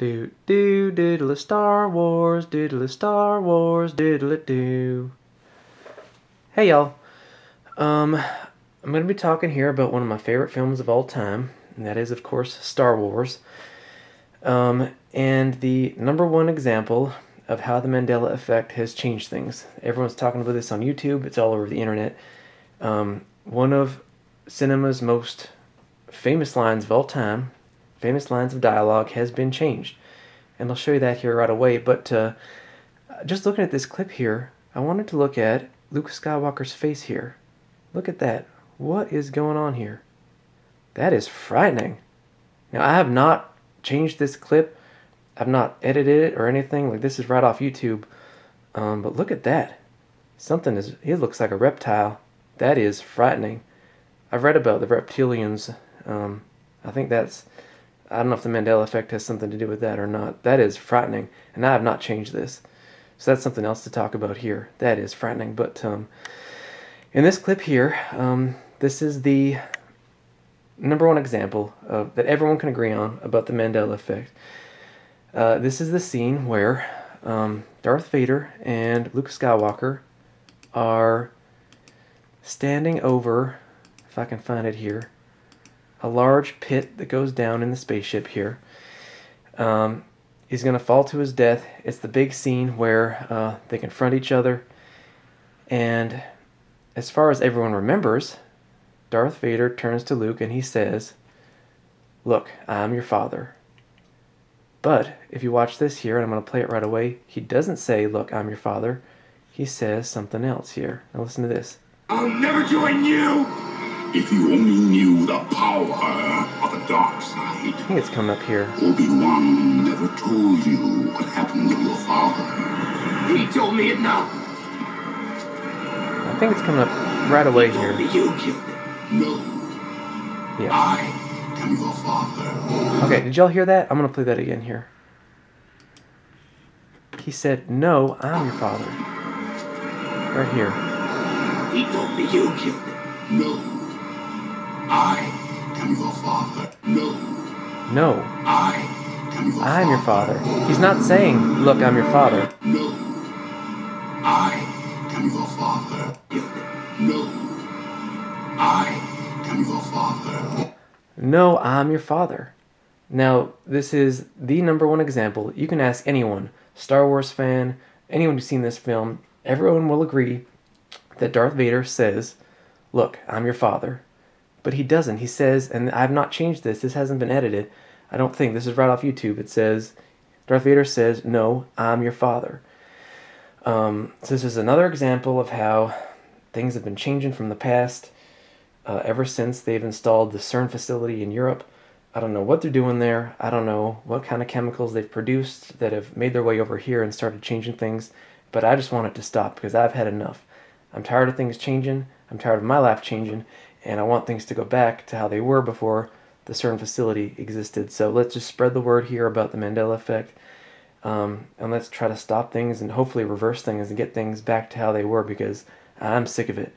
Do do diddle Star Wars, diddle Star Wars, diddle do. Hey y'all. I'm gonna be talking here about one of my favorite films of all time, and that is of course Star Wars. And the number one example of how the Mandela effect has changed things. Everyone's talking about this on YouTube, it's all over the internet. One of cinema's most famous lines of all time, famous lines of dialogue, has been changed. And I'll show you that here right away. But just looking at this clip here, I wanted to look at Luke Skywalker's face here. Look at that. What is going on here? That is frightening. Now, I have not changed this clip. I've not edited it or anything. Like, this is right off YouTube. But look at that. He looks like a reptile. That is frightening. I've read about the reptilians. I think I don't know if the Mandela effect has something to do with that or not. That is frightening, and I have not changed this. So that's something else to talk about here. That is frightening. But in this clip here, this is the number one example that everyone can agree on about the Mandela effect. This is the scene where Darth Vader and Luke Skywalker are standing over, if I can find it here, a large pit that goes down in the spaceship here. He's going to fall to his death. It's the big scene where they confront each other. And as far as everyone remembers, Darth Vader turns to Luke and he says, "Look, I'm your father." But if you watch this here, and I'm going to play it right away, he doesn't say, "Look, I'm your father." He says something else here. Now listen to this. "I'll never join you! If you only knew the power of the dark side." I think it's coming up here. Obi-Wan never told you what happened to your father. He told me enough. I think it's coming up right away here. You killed him. No. Yeah. I am your father. Okay, did y'all hear that? I'm going to play that again here. He said, "No, I'm your father." Right here. He told me you killed him. No. I am your father. No. No. I'm your father. He's not saying, "Look, I'm your father." No. I am your father. No. I am your father. No, I'm your father. Now, this is the number one example. You can ask anyone, Star Wars fan, anyone who's seen this film, everyone will agree that Darth Vader says, "Look, I'm your father." But he doesn't. He says, and I have not changed this. This hasn't been edited. I don't think. This is right off YouTube. It says, Darth Vader says, "No, I'm your father." So this is another example of how things have been changing from the past ever since they've installed the CERN facility in Europe. I don't know what they're doing there. I don't know what kind of chemicals they've produced that have made their way over here and started changing things. But I just want it to stop because I've had enough. I'm tired of things changing. I'm tired of my life changing. And I want things to go back to how they were before the CERN facility existed. So let's just spread the word here about the Mandela effect. And let's try to stop things and hopefully reverse things and get things back to how they were, because I'm sick of it.